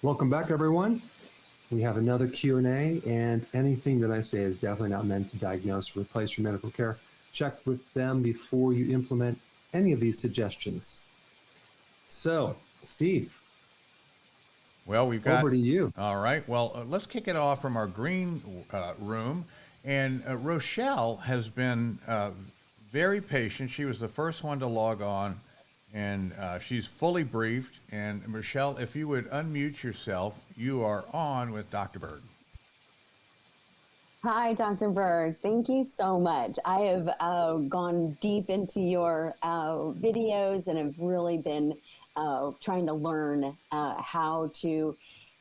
Welcome back, everyone. We have another Q&A, and anything that I say is definitely not meant to diagnose or replace your medical care. Check with them before you implement any of these suggestions. So, Steve, well, we've got over to you. All right. Well, let's kick it off from our green room. And Rochelle has been very patient. She was the first one to log on, and she's fully briefed. And Rochelle, if you would unmute yourself, you are on with Dr. Berg. Hi, Dr. Berg. Thank you so much. I have gone deep into your videos and have really been trying to learn how to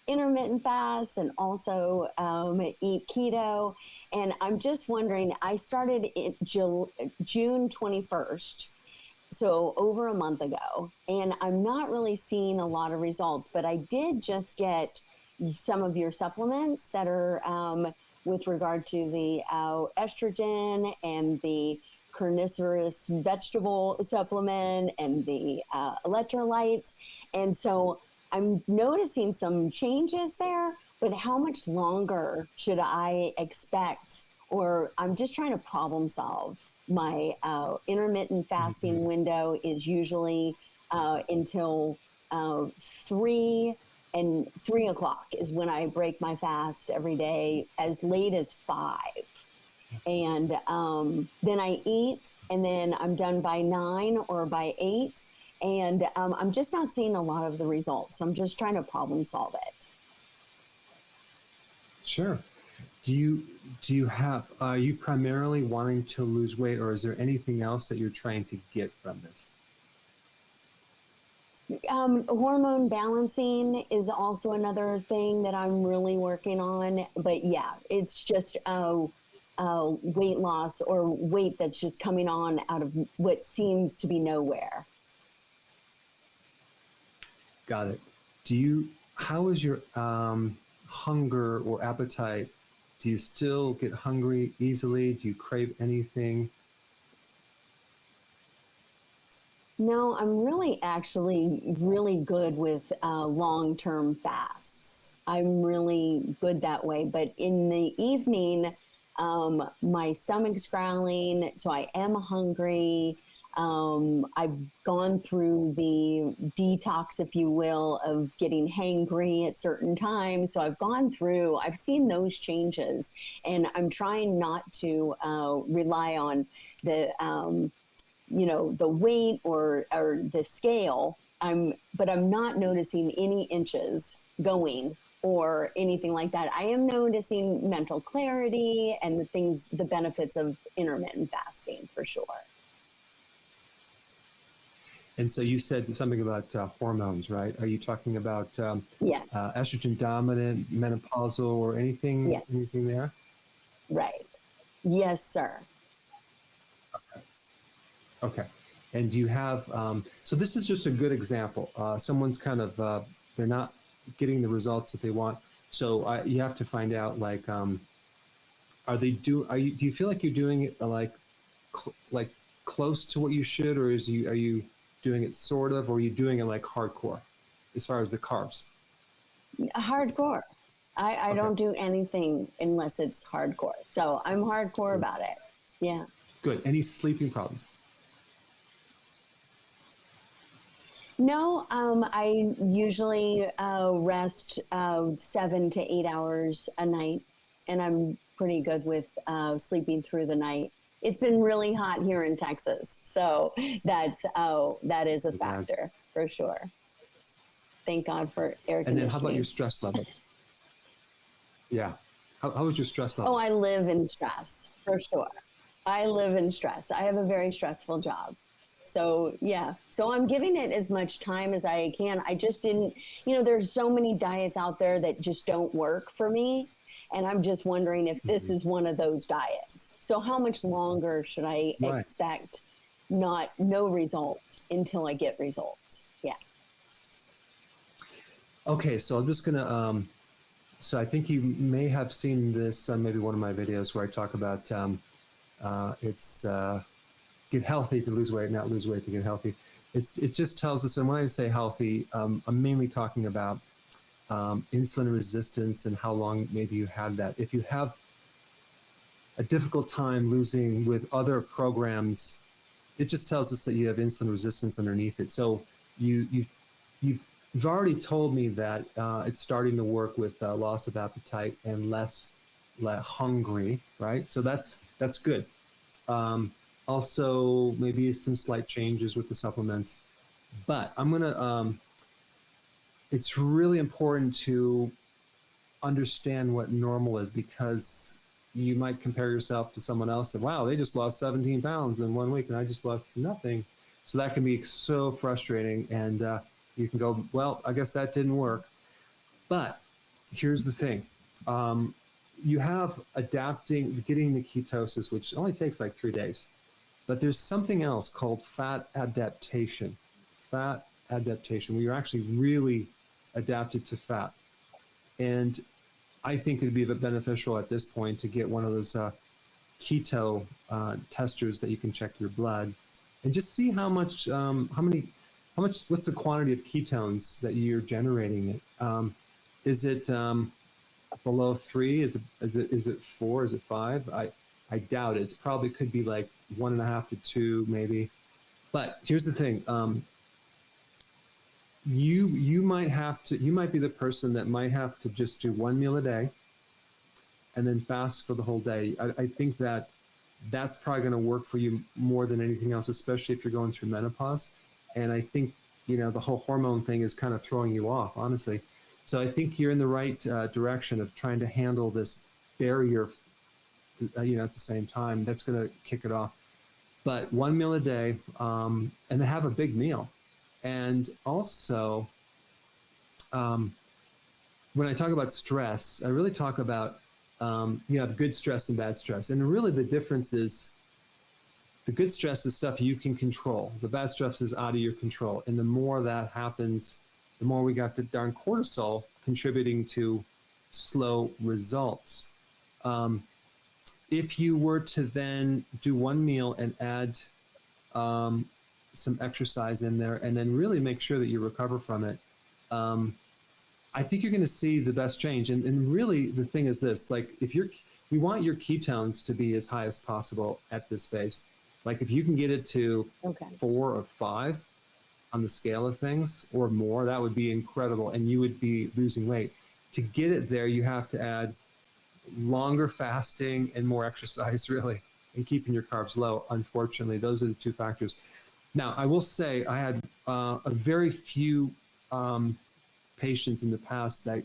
intermittent fast and also eat keto. And I'm just wondering, I started in June 21st, so over a month ago, and I'm not really seeing a lot of results, but I did just get some of your supplements that are with regard to the estrogen and the carnivorous vegetable supplement and the electrolytes. And so I'm noticing some changes there, but how much longer should I expect? Or I'm just trying to problem solve. My intermittent fasting window is usually until 3 o'clock is when I break my fast every day, as late as 5. And then I eat, and then I'm done by 9 or by 8. And I'm just not seeing a lot of the results. So I'm just trying to problem solve it. Sure. Do you have, are you primarily wanting to lose weight, or is there anything else that you're trying to get from this? Hormone balancing is also another thing that I'm really working on. But yeah, it's just weight loss or weight that's just coming on out of what seems to be nowhere. Got it. How is your hunger or appetite? Do you still get hungry easily? Do you crave anything? No, I'm really really good with long-term fasts. I'm really good that way. But in the evening, my stomach's growling, so I am hungry. I've gone through the detox, if you will, of getting hangry at certain times. So I've seen those changes, and I'm trying not to rely on the, the weight or the scale. But I'm not noticing any inches going or anything like that. I am noticing mental clarity and the benefits of intermittent fasting for sure. And so you said something about hormones, right? Are you talking about Yes. Estrogen dominant, menopausal, or anything? Yes. Anything there? Right. Yes, sir. Okay. And do you have? So this is just a good example. Someone's kind of they're not getting the results that they want. So you have to find out, like, do you feel like you're doing it like close to what you should, or are you doing it sort of, or are you doing it like hardcore as far as the carbs? Hardcore. I Okay. don't do anything unless it's hardcore. So I'm hardcore about it. Yeah. Good. Any sleeping problems? No, I usually rest 7 to 8 hours a night, and I'm pretty good with sleeping through the night. It's been really hot here in Texas, so that is a factor for sure. Thank God for air conditioning. And then how about your stress level? Yeah. How is your stress level? Oh, I live in stress for sure. I live in stress. I have a very stressful job. So yeah, so I'm giving it as much time as I can. I just didn't, there's so many diets out there that just don't work for me. And I'm just wondering if this is one of those diets. So how much longer should I expect no results until I get results? Yeah. Okay, so I'm just gonna, so I think you may have seen this on maybe one of my videos where I talk about get healthy to lose weight, not lose weight to get healthy. It just tells us, and when I say healthy, I'm mainly talking about insulin resistance and how long maybe you had that. If you have a difficult time losing with other programs, it just tells us that you have insulin resistance underneath it. So you've already told me that it's starting to work with loss of appetite and less hungry, right? So that's good. Also, maybe some slight changes with the supplements, but I'm gonna. It's really important to understand what normal is, because you might compare yourself to someone else and, wow, they just lost 17 pounds in 1 week and I just lost nothing. So that can be so frustrating, and you can go, well, I guess that didn't work. But here's the thing. You have getting the ketosis, which only takes like 3 days. But there's something else called fat adaptation. Fat adaptation, where you're actually really adapted to fat. And I think it'd be a bit beneficial at this point to get one of those keto testers that you can check your blood and just see what's the quantity of ketones that you're generating. Is it below 3? Is it 4? Is it 5? I doubt it. It probably could be like 1.5 to 2 maybe. But here's the thing. You might be the person that might have to just do 1 meal a day and then fast for the whole day. I think that's probably going to work for you more than anything else, especially if you're going through menopause. And I think, the whole hormone thing is kind of throwing you off, honestly. So I think you're in the right direction of trying to handle this barrier, at the same time. That's going to kick it off. But 1 meal a day, and have a big meal. And also, when I talk about stress, I really talk about you have good stress and bad stress. And really the difference is the good stress is stuff you can control. The bad stress is out of your control. And the more that happens, the more we got the darn cortisol contributing to slow results. If you were to then do 1 meal and add some exercise in there, and then really make sure that you recover from it, I think you're going to see the best change. And really the thing is this, like we want your ketones to be as high as possible at this phase. Like if you can get it to 4 or 5 on the scale of things or more, that would be incredible. And you would be losing weight. To get it there, you have to add longer fasting and more exercise, really, and keeping your carbs low. Unfortunately, those are the 2 factors. Now, I will say I had a very few patients in the past that,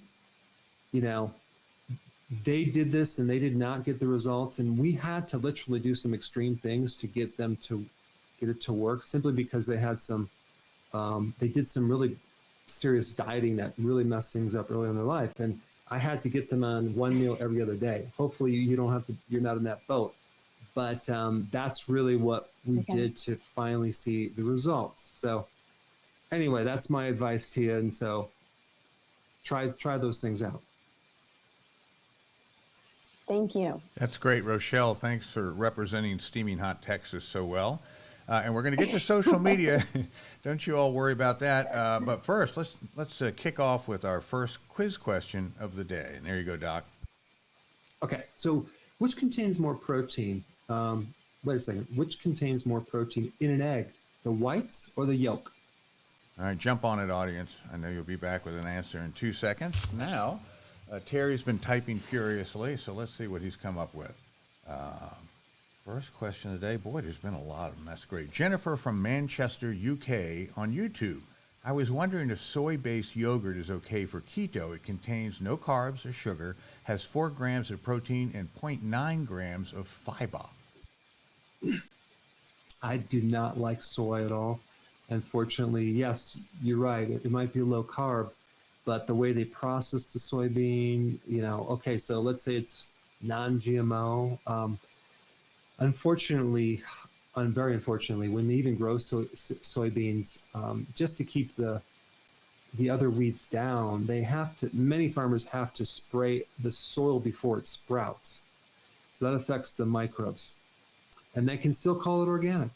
they did this and they did not get the results. And we had to literally do some extreme things to get them to get it to work, simply because they had they did some really serious dieting that really messed things up early in their life. And I had to get them on 1 meal every other day. Hopefully you're not in that boat. But that's really what we did to finally see the results. So anyway, that's my advice to you. And so try those things out. Thank you. That's great, Rochelle. Thanks for representing Steaming Hot Texas so well. And we're going to get to social media. Don't you all worry about that. But first, let's kick off with our first quiz question of the day. And there you go, Doc. Okay, so which contains more protein? Wait a second. Which contains more protein in an egg, the whites or the yolk? All right, jump on it, audience. I know you'll be back with an answer in 2 seconds. Now, Terry's been typing furiously, so let's see what he's come up with. First question of the day. Boy, there's been a lot of them. That's great. Jennifer from Manchester, UK on YouTube. I was wondering if soy-based yogurt is okay for keto. It contains no carbs or sugar, has 4 grams of protein and 0.9 grams of fiber. I do not like soy at all. Unfortunately, yes, you're right. It might be low carb, but the way they process the soybean, okay, so let's say it's non-GMO. Unfortunately, very unfortunately, when they even grow soybeans, just to keep the other weeds down, many farmers have to spray the soil before it sprouts. So that affects the microbes. And they can still call it organic,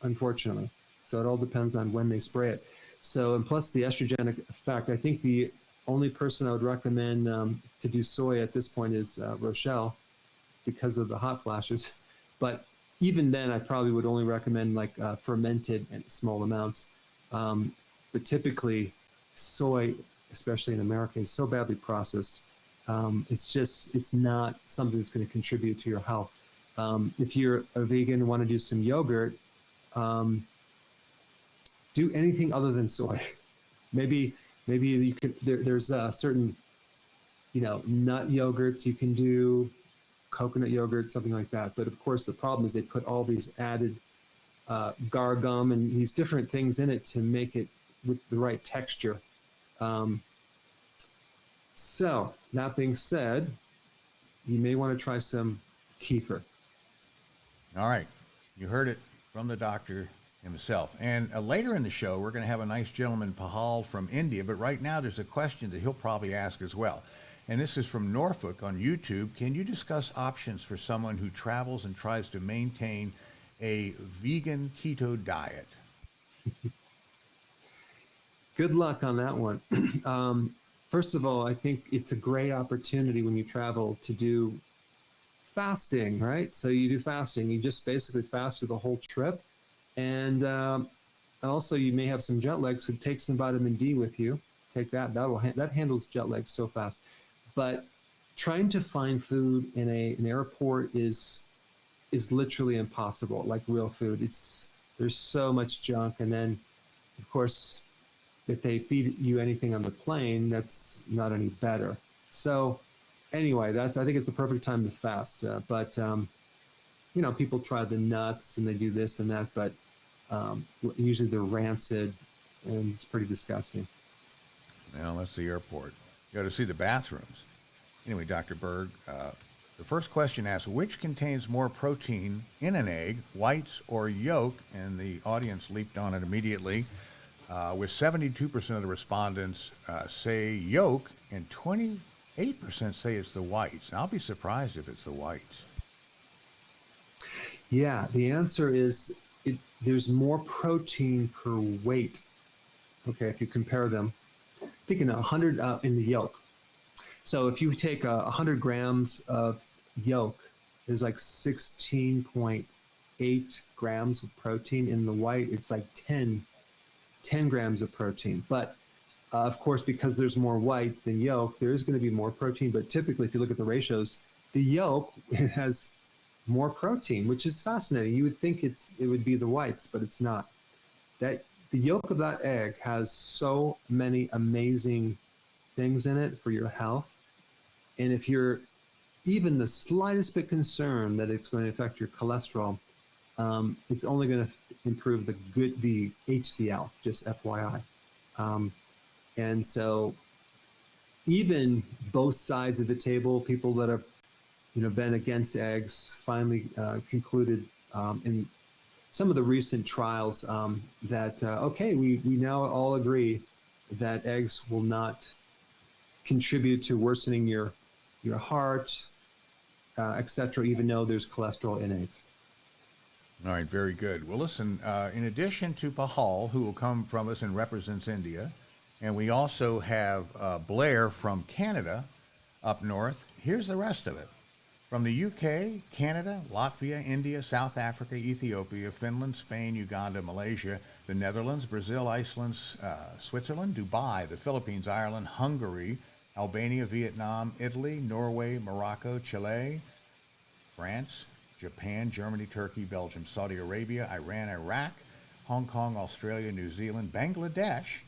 unfortunately. So it all depends on when they spray it. So, and plus the estrogenic effect, I think the Only person I would recommend to do soy at this point is Rochelle, because of the hot flashes. But even then, I probably would only recommend like fermented in small amounts. But typically, soy, especially in America, is so badly processed. It's not something that's going to contribute to your health. If you're a vegan and want to do some yogurt, do anything other than soy. Maybe you could. There's certain, nut yogurts you can do, coconut yogurt, something like that. But of course, the problem is they put all these added gar-gum and these different things in it to make it with the right texture. So that being said, you may want to try some kefir. All right. You heard it from the doctor himself. And later in the show, we're going to have a nice gentleman, Pahal, from India. But right now, there's a question that he'll probably ask as well. And this is from Norfolk on YouTube. Can you discuss options for someone who travels and tries to maintain a vegan keto diet? Good luck on that one. First of all, I think it's a great opportunity when you travel to do fasting, right? So you do fasting. You just basically fast through the whole trip. And also you may have some jet lag, so take some vitamin D with you. Take that. That handles jet lag so fast. But trying to find food in an airport is literally impossible, like real food. There's so much junk. And then, of course, if they feed you anything on the plane, that's not any better. So anyway, I think it's a perfect time to fast. But people try the nuts and they do this and that, but usually they're rancid and it's pretty disgusting. Well, that's the airport. You got to see the bathrooms. Anyway, Dr. Berg, the first question asks, which contains more protein in an egg, whites or yolk? And the audience leaped on it immediately. With 72% of the respondents say yolk and 28% say it's the whites. Now, I'll be surprised if it's the whites. Yeah, the answer is there's more protein per weight. Okay, if you compare them, thinking 100 in the yolk. So if you take 100 grams of yolk, there's like 16.8 grams of protein. In the white, it's like 10 grams of protein. But of course, because there's more white than yolk, there is going to be more protein. But typically, if you look at the ratios, the yolk has more protein, which is fascinating. You would think it would be the whites, but it's not. The yolk of that egg has so many amazing things in it for your health. And if you're even the slightest bit concerned that it's going to affect your cholesterol, it's only going to improve the HDL, just FYI. And so even both sides of the table, people that have been against eggs finally concluded in some of the recent trials that, we now all agree that eggs will not contribute to worsening your heart, etc., even though there's cholesterol in eggs. All right, very good. Well, listen, in addition to Pahal, who will come from us and represents India, and we also have Blair from Canada up north, here's the rest of it. From the UK, Canada, Latvia, India, South Africa, Ethiopia, Finland, Spain, Uganda, Malaysia, the Netherlands, Brazil, Iceland, Switzerland, Dubai, the Philippines, Ireland, Hungary, Albania, Vietnam, Italy, Norway, Morocco, Chile, France, Japan, Germany, Turkey, Belgium, Saudi Arabia, Iran, Iraq, Hong Kong, Australia, New Zealand, Bangladesh,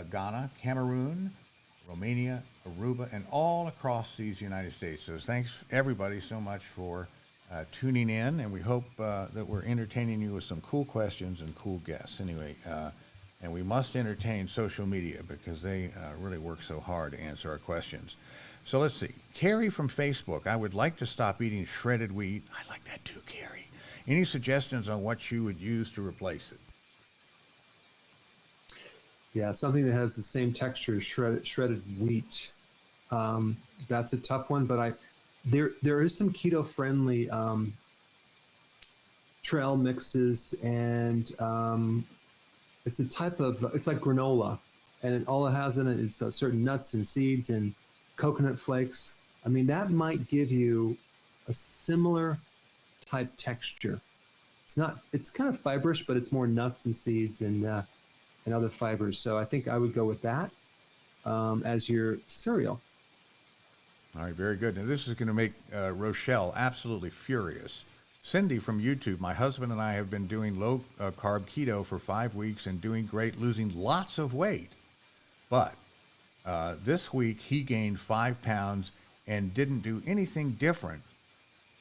Ghana, Cameroon, Romania, Aruba, and all across these United States. So thanks everybody so much for tuning in, and we hope that we're entertaining you with some cool questions and cool guests. Anyway, and we must entertain social media because they really work so hard to answer our questions. So let's see. Carrie from Facebook, I would like to stop eating shredded wheat. I like that too, Carrie. Any suggestions on what you would use to replace it? Yeah, something that has the same texture as shredded wheat. That's a tough one, but there is some keto-friendly trail mixes, and it's a type of, it's like granola. and all it has in it is certain nuts and seeds and coconut flakes. I mean, that might give you a similar type texture. It's kind of fibrous, but it's more nuts and seeds and other fibers. So I think I would go with that as your cereal. All right, very good. Now, this is going to make Rochelle absolutely furious. Cindy from YouTube, my husband and I have been doing low carb keto for 5 weeks and doing great, losing lots of weight. But this week he gained 5 pounds and didn't do anything different,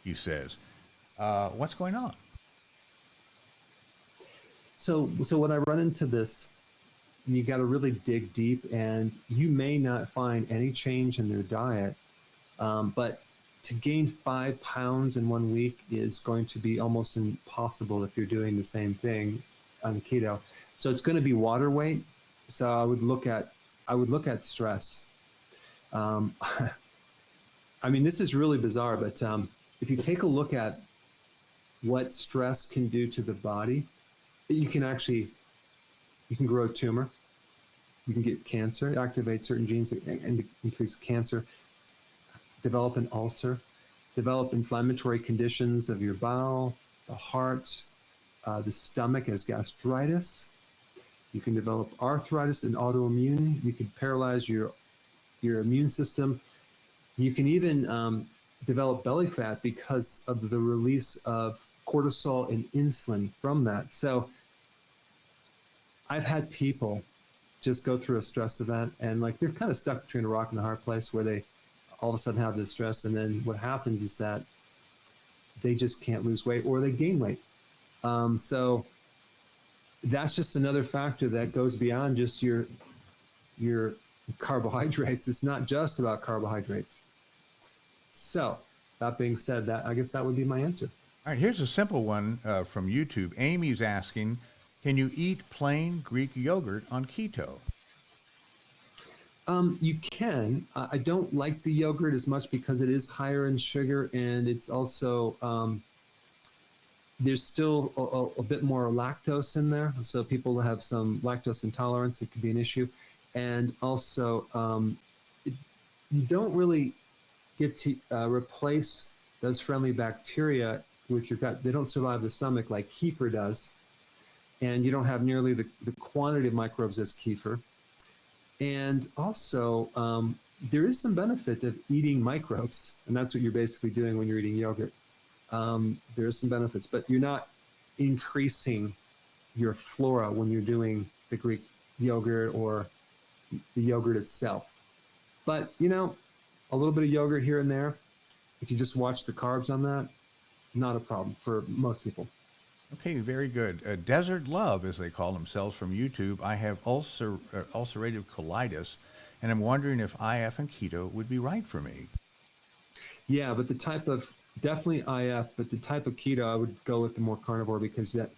he says. What's going on? So when I run into this, you got to really dig deep, and you may not find any change in their diet, but to gain 5 pounds in 1 week is going to be almost impossible if you're doing the same thing on the keto. So it's going to be water weight. So I would look at stress. I mean, this is really bizarre, but if you take a look at what stress can do to the body, you can grow a tumor, you can get cancer, activate certain genes and increase cancer, develop an ulcer, develop inflammatory conditions of your bowel, the heart, the stomach as gastritis. You can develop arthritis and autoimmune. You can paralyze your immune system. You can even develop belly fat because of the release of cortisol and insulin from that. So I've had people just go through a stress event and like they're kind of stuck between a rock and a hard place where they all of a sudden have this stress, and then what happens is that they just can't lose weight or they gain weight. So that's just another factor that goes beyond just your carbohydrates. It's not just about carbohydrates. So that being said, I guess that would be my answer. All right, here's a simple one from YouTube. Amy's asking, can you eat plain Greek yogurt on keto? You can. I don't like the yogurt as much because it is higher in sugar, and it's also there's still a bit more lactose in there. So people who have some lactose intolerance, it could be an issue. And also, you don't really get to replace those friendly bacteria with your gut. They don't survive the stomach like kefir does. And you don't have nearly the quantity of microbes as kefir. And also, there is some benefit of eating microbes, and that's what you're basically doing when you're eating yogurt. There are some benefits, but you're not increasing your flora when you're doing the Greek yogurt or the yogurt itself. But, a little bit of yogurt here and there, if you just watch the carbs on that, not a problem for most people. Okay, very good. Desert Love, as they call themselves from YouTube. I have ulcerative colitis, and I'm wondering if IF and keto would be right for me. Yeah, but definitely IF, but the type of keto, I would go with the more carnivore, because if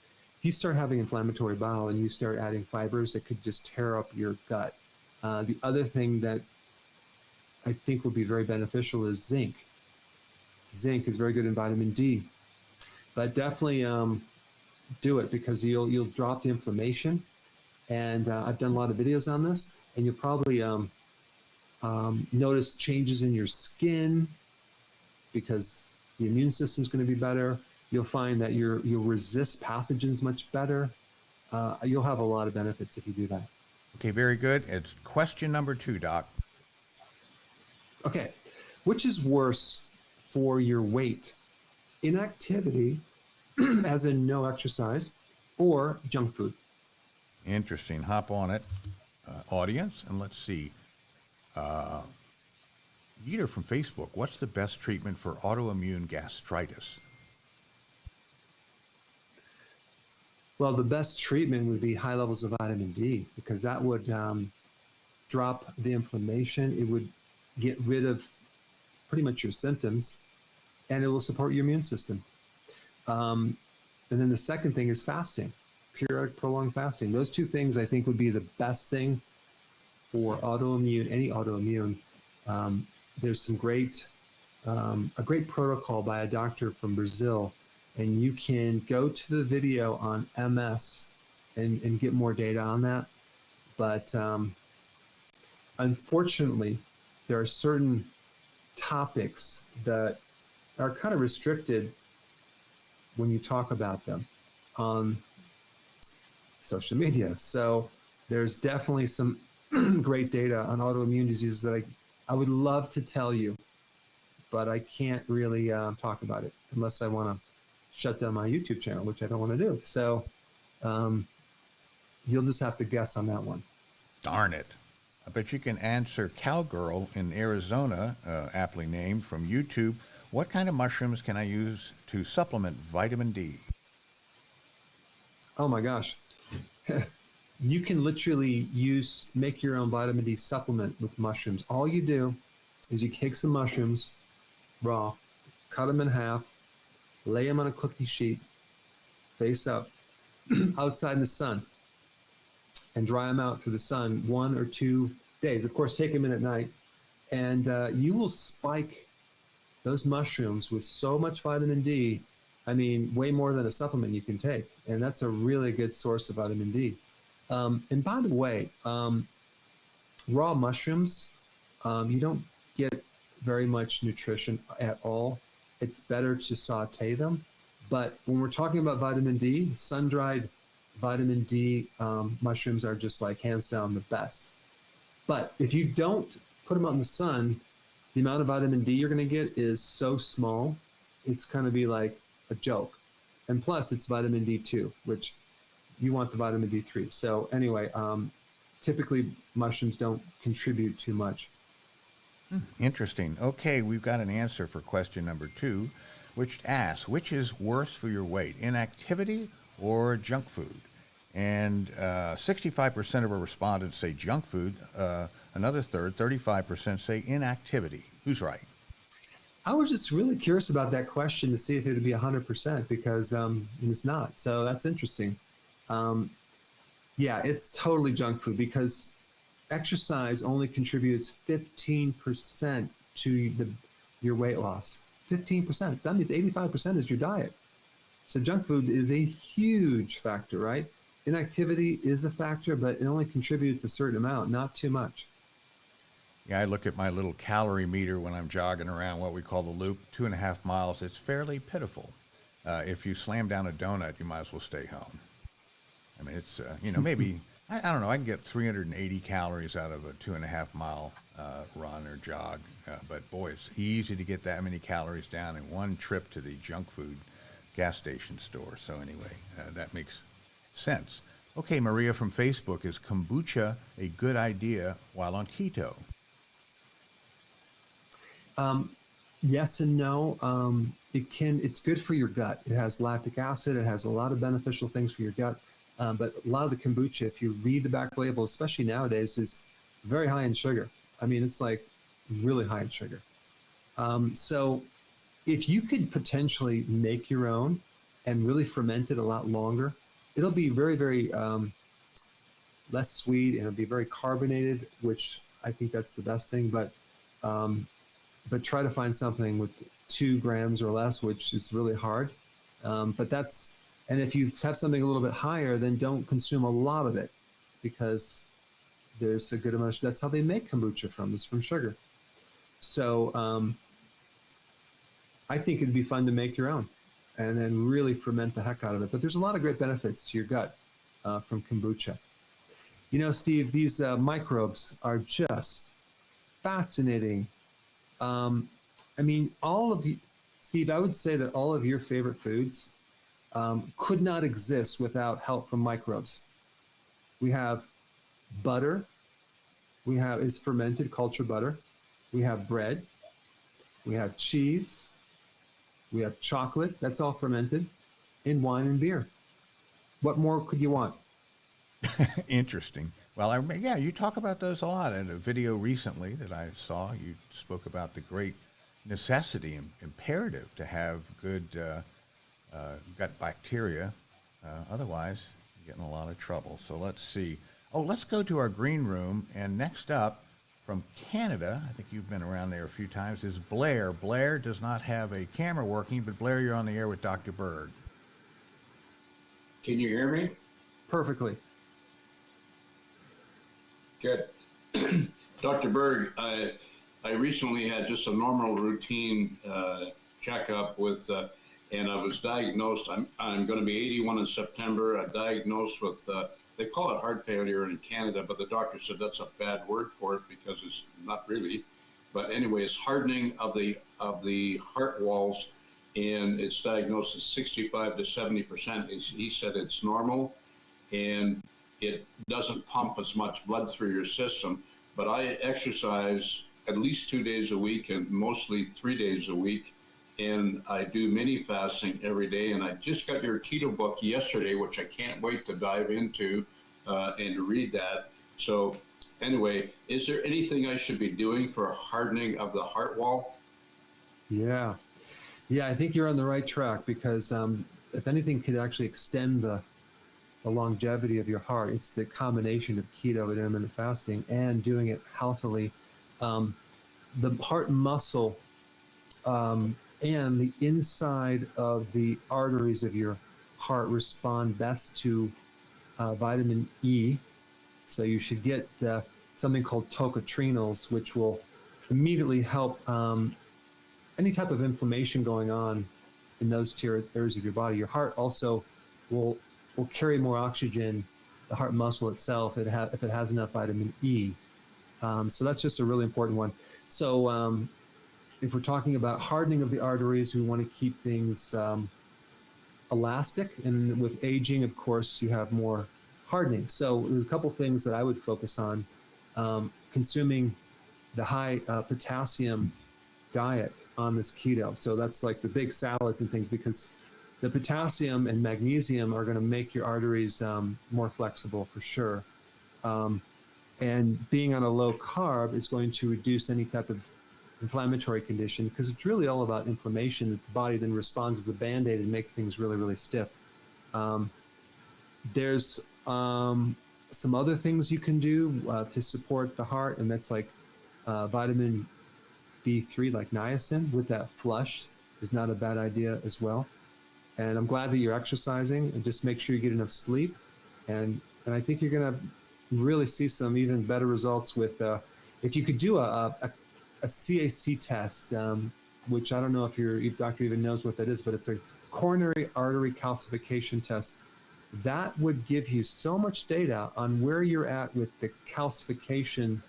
you start having inflammatory bowel and you start adding fibers, it could just tear up your gut. The other thing that I think would be very beneficial is zinc. Zinc is very good in vitamin D, but definitely do it because you'll drop the inflammation. And I've done a lot of videos on this, and you'll probably notice changes in your skin because the immune system is going to be better. You'll find that you'll resist pathogens much better. You'll have a lot of benefits if you do that. Okay, very good. It's question number 2, Doc. Okay, which is worse for your weight? Inactivity, as in no exercise, or junk food? Interesting. Hop on it, audience, and let's see. Yeater from Facebook, what's the best treatment for autoimmune gastritis? Well, the best treatment would be high levels of vitamin D, because that would drop the inflammation. It would get rid of pretty much your symptoms, and it will support your immune system. And then the second thing is fasting, periodic prolonged fasting. Those two things I think would be the best thing for autoimmune, any autoimmune. There's some a great protocol by a doctor from Brazil, and you can go to the video on MS and get more data on that. But Unfortunately, there are certain topics that are kind of restricted when you talk about them on social media. So there's definitely some great data on autoimmune diseases that I would love to tell you, but I can't really talk about it unless I want to shut down my YouTube channel, which I don't want to do. So you'll just have to guess on that one. Darn it. I bet you can answer Cowgirl in Arizona, aptly named, from YouTube. What kind of mushrooms can I use to supplement vitamin D? Oh my gosh. You can literally make your own vitamin D supplement with mushrooms. All you do is you take some mushrooms raw, cut them in half, lay them on a cookie sheet, face up, outside in the sun, and dry them out to the sun 1 or 2 days. Of course, take them in at night, and you will spike those mushrooms with so much vitamin D. I mean, way more than a supplement you can take, and that's a really good source of vitamin D. And by the way, raw mushrooms, you don't get very much nutrition at all. It's better to saute them. But when we're talking about vitamin D, sun-dried vitamin D mushrooms are just like hands down the best. But if you don't put them out in the sun, the amount of vitamin D you're going to get is so small, it's going to be like a joke. And plus, it's vitamin D2, which you want the vitamin D3. So anyway, typically mushrooms don't contribute too much. Interesting. Okay, we've got an answer for question number 2, which asks, which is worse for your weight, inactivity or junk food? And 65% of our respondents say junk food. Another third, 35%, say inactivity. Who's right? I was just really curious about that question to see if it would be 100% because it's not. So that's interesting. Yeah, it's totally junk food because exercise only contributes 15% to your weight loss. 15%. That means 85% is your diet. So junk food is a huge factor, right? Inactivity is a factor, but it only contributes a certain amount, not too much. Yeah, I look at my little calorie meter when I'm jogging around what we call the loop, 2.5 miles. It's fairly pitiful. If you slam down a donut, you might as well stay home. I mean, it's, maybe, I don't know, I can get 380 calories out of a 2.5 mile run or jog. But boy, it's easy to get that many calories down in one trip to the junk food gas station store. So anyway, that makes sense. Okay, Maria from Facebook, is kombucha a good idea while on keto? Yes and no. It's good for your gut. It has lactic acid. It has a lot of beneficial things for your gut. But a lot of the kombucha, if you read the back label, especially nowadays, is very high in sugar. I mean, it's like really high in sugar. So if you could potentially make your own and really ferment it a lot longer, it'll be very, very less sweet and it'll be very carbonated, which I think that's the best thing. But try to find something with 2 grams or less, which is really hard. And if you have something a little bit higher, then don't consume a lot of it because there's a good amount. That's how they make kombucha from sugar. So I think it'd be fun to make your own and then really ferment the heck out of it. But there's a lot of great benefits to your gut from kombucha. You know, Steve, these microbes are just fascinating. I mean, Steve, I would say that all of your favorite foods could not exist without help from microbes. We have butter. It's fermented culture butter. We have bread. We have cheese. We have chocolate. That's all fermented. And wine and beer. What more could you want? Interesting. Well, you talk about those a lot. In a video recently that I saw, you spoke about the great necessity and imperative to have good gut bacteria. Otherwise, you get in a lot of trouble. So let's see. Let's go to our green room. And next up, from Canada, I think you've been around there a few times, is Blair. Blair does not have a camera working, but Blair, you're on the air with Dr. Berg. Can you hear me? Perfectly. Good. Dr. Berg, I recently had just a normal routine checkup with, and I was diagnosed. I'm going to be 81 in September. I diagnosed with they call it heart failure in Canada, but the doctor said that's a bad word for it because it's not really. But anyway, it's hardening of the heart walls, and it's diagnosed as 65 to 70%. He said it's normal, and it doesn't pump as much blood through your system. But I exercise at least 2 days a week and mostly 3 days a week. And I do mini fasting every day. And I just got your keto book yesterday, which I can't wait to dive into and read that. So anyway, is there anything I should be doing for hardening of the heart wall? Yeah. Yeah, I think you're on the right track because if anything could actually extend the longevity of your heart, it's the combination of keto and intermittent fasting and doing it healthily. The heart muscle and the inside of the arteries of your heart respond best to vitamin E. So you should get something called tocotrienols, which will immediately help any type of inflammation going on in those areas of your body. Your heart also will carry more oxygen, the heart muscle itself, if it has enough vitamin E. So that's just a really important one. So if we're talking about hardening of the arteries, we want to keep things elastic. And with aging, of course, you have more hardening. So there's a couple things that I would focus on. Consuming the high potassium diet on this keto. So that's like the big salads and things, because the potassium and magnesium are going to make your arteries more flexible for sure. And being on a low carb is going to reduce any type of inflammatory condition, because it's really all about inflammation that the body then responds as a Band-Aid and make things really, really stiff. There's some other things you can do to support the heart, and that's like vitamin B3, like niacin, with that flush is not a bad idea as well. And I'm glad that you're exercising, and just make sure you get enough sleep. And I think you're going to really see some even better results with, if you could do a CAC test, which I don't know if your doctor even knows what that is, but it's a coronary artery calcification test. That would give you so much data on where you're at with the calcification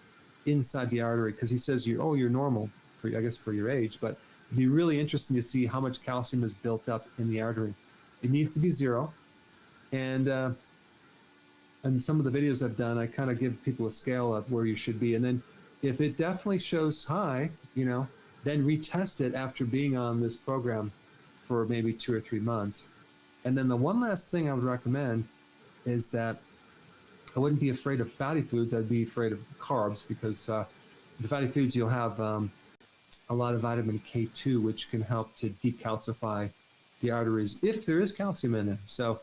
inside the artery, because he says you're normal for, I guess, for your age, but it'd be really interesting to see how much calcium is built up in the artery. It needs to be 0. And some of the videos I've done, I kind of give people a scale of where you should be. And then if it definitely shows high, then retest it after being on this program for maybe 2 or 3 months. And then the one last thing I would recommend is that I wouldn't be afraid of fatty foods. I'd be afraid of carbs, because the fatty foods, you'll have a lot of vitamin K2, which can help to decalcify the arteries if there is calcium in them. So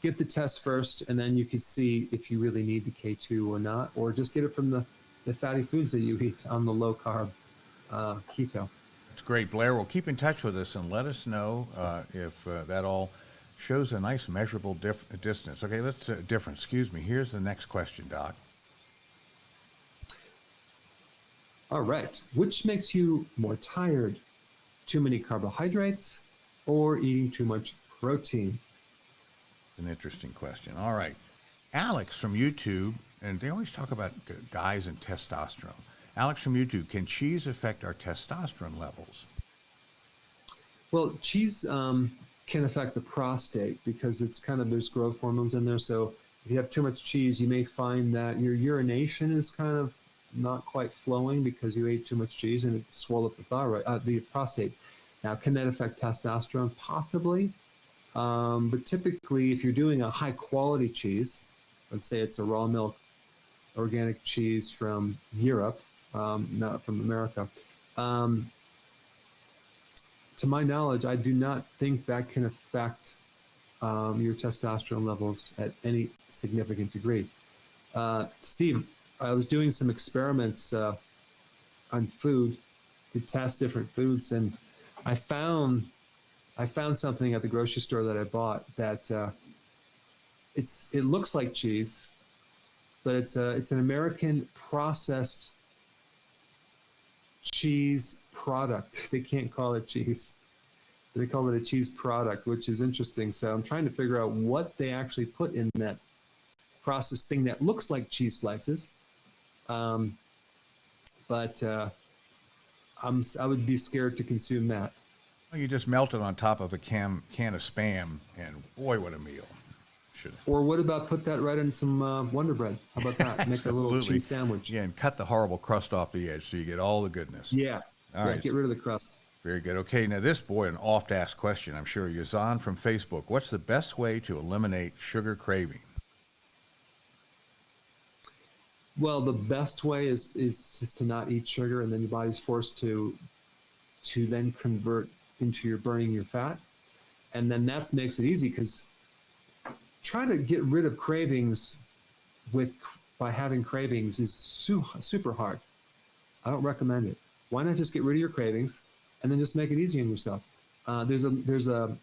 get the test first, and then you can see if you really need the K2 or not, or just get it from the fatty foods that you eat on the low carb keto. That's great, Blair. Well, keep in touch with us and let us know if that all shows a nice measurable distance. Okay, let's difference. Excuse me. Here's the next question, Doc. All right. Which makes you more tired? Too many carbohydrates or eating too much protein? An interesting question. All right. Alex from YouTube, and they always talk about guys and testosterone. Alex from YouTube, can cheese affect our testosterone levels? Well, cheese can affect the prostate, because it's there's growth hormones in there. So if you have too much cheese, you may find that your urination is kind of not quite flowing because you ate too much cheese, and it swelled up the thyroid, the prostate. Now, can that affect testosterone? Possibly. But typically, if you're doing a high quality cheese, let's say it's a raw milk organic cheese from Europe, not from America, to my knowledge, I do not think that can affect your testosterone levels at any significant degree. Steve, I was doing some experiments on food to test different foods, and I found something at the grocery store that I bought that it looks like cheese, but it's an American processed cheese product. They can't call it cheese. They call it a cheese product, which is interesting. So I'm trying to figure out what they actually put in that processed thing that looks like cheese slices. But I would be scared to consume that. Well, you just melt it on top of a can of Spam, and boy, what a meal. Or what about put that right in some Wonder Bread? How about that? Make a little cheese sandwich. Yeah, and cut the horrible crust off the edge so you get all the goodness. Yeah. All right. Get rid of the crust. Very good. Okay, now this, boy, an oft-asked question, I'm sure. Yazan from Facebook. What's the best way to eliminate sugar craving? Well, the best way is just to not eat sugar, and then your body's forced to then convert into your burning your fat. And then that makes it easy, because trying to get rid of cravings by having cravings is super hard. I don't recommend it. Why not just get rid of your cravings and then just make it easy on yourself? There's a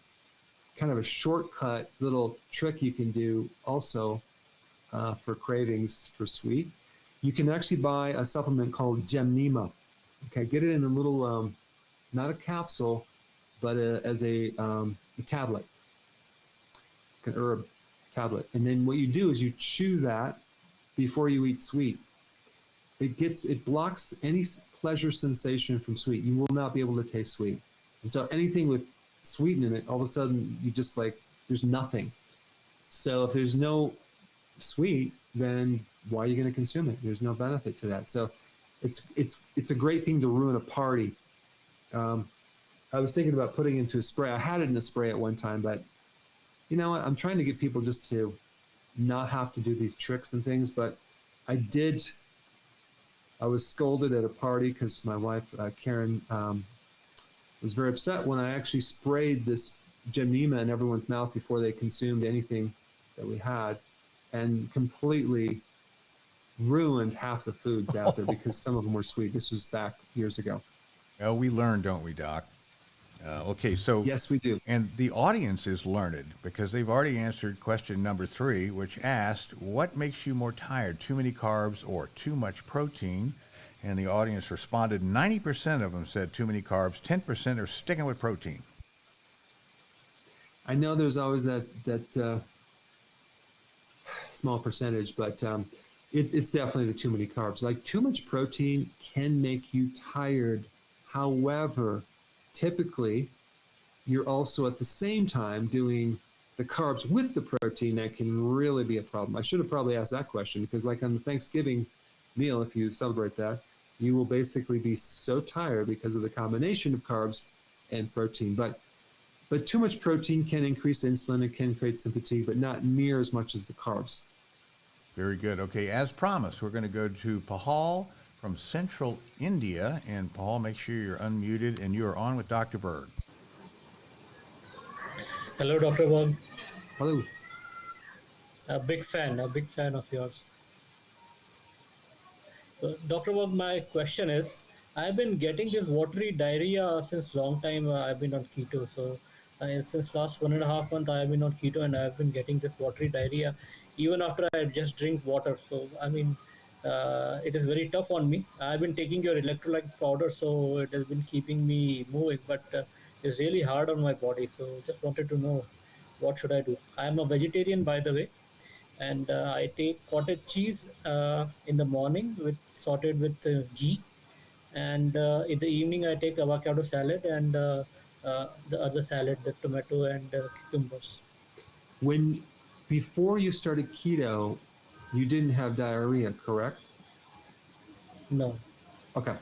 kind of a shortcut little trick you can do also for cravings for sweet. You can actually buy a supplement called Gemnema. Okay, get it in a little, not a capsule, but as a tablet, an herb tablet. And then what you do is you chew that before you eat sweet. It blocks any pleasure sensation from sweet. You will not be able to taste sweet. And so anything with sweet in it, all of a sudden you just there's nothing. So if there's no sweet, then why are you going to consume it? There's no benefit to that. So it's a great thing to ruin a party. I was thinking about putting it into a spray. I had it in a spray at one time, but you know what? I'm trying to get people just to not have to do these tricks and things. But I was scolded at a party because my wife, Karen, was very upset when I actually sprayed this Gemnema in everyone's mouth before they consumed anything that we had, and completely ruined half the foods out there because some of them were sweet. This was back years ago. Well, we learn, don't we, Doc? Okay, so yes, we do. And the audience is learned because they've already answered question number 3, which asked, what makes you more tired, too many carbs or too much protein? And the audience responded, 90% of them said too many carbs, 10% are sticking with protein. I know there's always that small percentage, but it's definitely the too many carbs. Like, too much protein can make you tired. However, typically, you're also at the same time doing the carbs with the protein. That can really be a problem. I should have probably asked that question, because like on the Thanksgiving meal, if you celebrate that, you will basically be so tired because of the combination of carbs and protein. But too much protein can increase insulin. It can create some fatigue, but not near as much as the carbs. Very good. Okay, as promised, we're going to go to Pahal from Central India. And Paul, make sure you're unmuted and you are on with Dr. Berg. Hello, Dr. Berg. Hello. A big fan of yours. So, Dr. Berg, my question is, I've been getting this watery diarrhea since long time. I've been on keto. So since last 1.5 months, I've been on keto and I've been getting this watery diarrhea even after I just drink water. So, I mean, it is very tough on me. I've been taking your electrolyte powder, so it has been keeping me moving, but it's really hard on my body. So just wanted to know, what should I do? I'm a vegetarian, by the way, and I take cottage cheese in the morning sorted with ghee, and in the evening I take avocado salad and the other salad, the tomato and cucumbers. Before you started keto, you didn't have diarrhea, correct? No. Okay.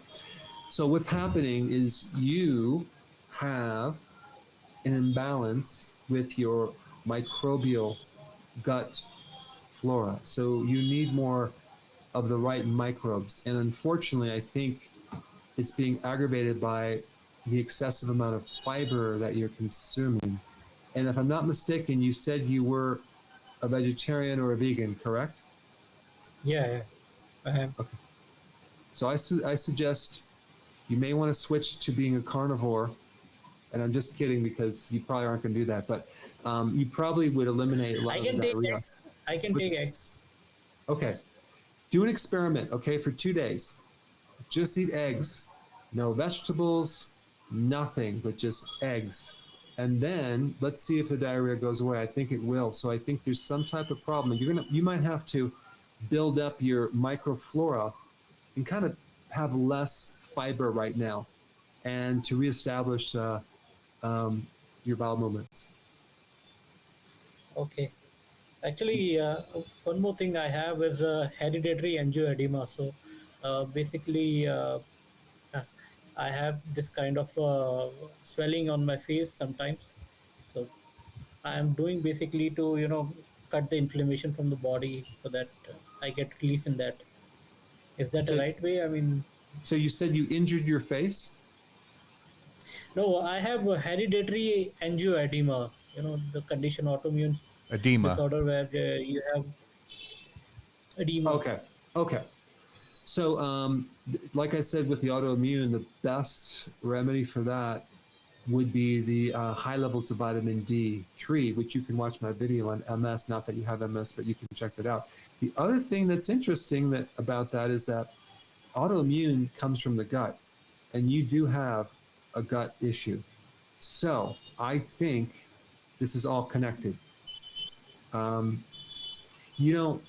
So what's happening is you have an imbalance with your microbial gut flora. So you need more of the right microbes. And unfortunately, I think it's being aggravated by the excessive amount of fiber that you're consuming. And if I'm not mistaken, you said you were a vegetarian or a vegan, correct? Yeah, I am. Okay. So I suggest you may want to switch to being a carnivore. And I'm just kidding, because you probably aren't going to do that. But you probably would eliminate a lot of diarrhea. I can take eggs. Okay. Do an experiment, okay, for 2 days. Just eat eggs no vegetables, nothing but just eggs. And then let's see if the diarrhea goes away. I think it will. So I think there's some type of problem. You might have to build up your microflora and kind of have less fiber right now, and to reestablish your bowel movements. Okay. Actually, one more thing I have is hereditary angioedema. So basically, I have this kind of swelling on my face sometimes. So I am doing basically to, cut the inflammation from the body so that I get relief in that. Is that the So, right way? I mean, so you said you injured your face? no, I have a hereditary angioedema, the condition autoimmune Edema. disorder where you have edema. Okay. Okay. So, like I said, with the autoimmune, the best remedy for that would be the high levels of vitamin D3, which you can watch my video on MS. Not that you have MS, but you can check that out. The other thing that's interesting about that is that autoimmune comes from the gut, and you do have a gut issue. So I think this is all connected. You know,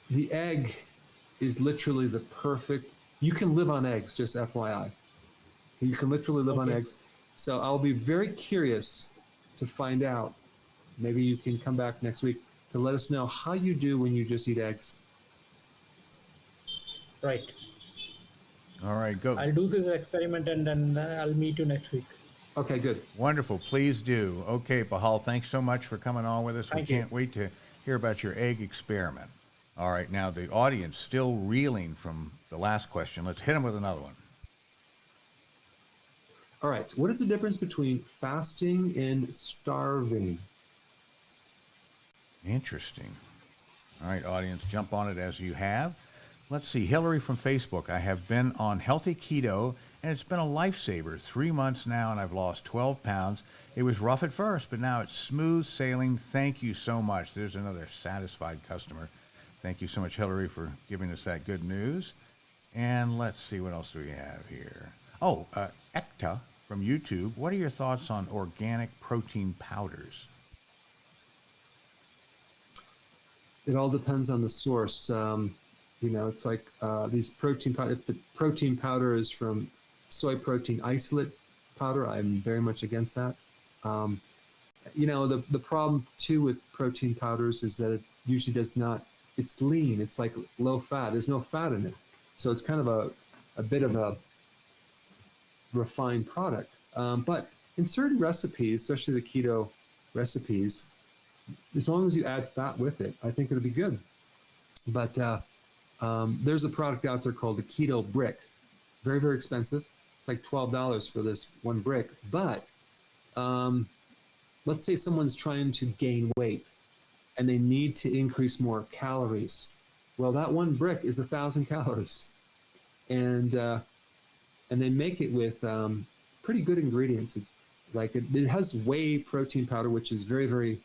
the egg is literally the perfect, you can live on eggs, just FYI. You can literally live on Okay. eggs. So I'll be very curious to find out. Maybe you can come back next week to let us know how you do when you just eat eggs. Right. All right, go. I'll do this experiment and then I'll meet you next week. Okay, good. Wonderful. Please do. Okay, Pahal, thanks so much for coming on with us. Thank we you. can't wait to hear about your egg experiment. All right, now the audience still reeling from the last question. Let's hit them with another one. All right. What is the difference between fasting and starving? Interesting. All right, audience, jump on it as you have. Let's see. Hillary from Facebook. I have been on healthy keto, and it's been a lifesaver. 3 months now, and I've lost 12 pounds. It was rough at first, but now it's smooth sailing. Thank you so much. There's another satisfied customer. Thank you so much, Hillary, for giving us that good news. And let's see, what else do we have here? Oh, Ekta from YouTube. What are your thoughts on organic protein powders? It all depends on the source. It's like these protein powder. If the protein powder is from soy protein isolate powder, I'm very much against that. The problem too with protein powders is that it usually does not. It's lean. It's like low fat. There's no fat in it, so it's kind of a bit of a refined product. But in certain recipes, especially the keto recipes, as long as you add fat with it, I think it'll be good. But there's a product out there called the Keto Brick. Very, very expensive. It's like $12 for this one brick. But let's say someone's trying to gain weight and they need to increase more calories. Well, that one brick is 1,000 calories. And they make it with pretty good ingredients. It has whey protein powder, which is very, very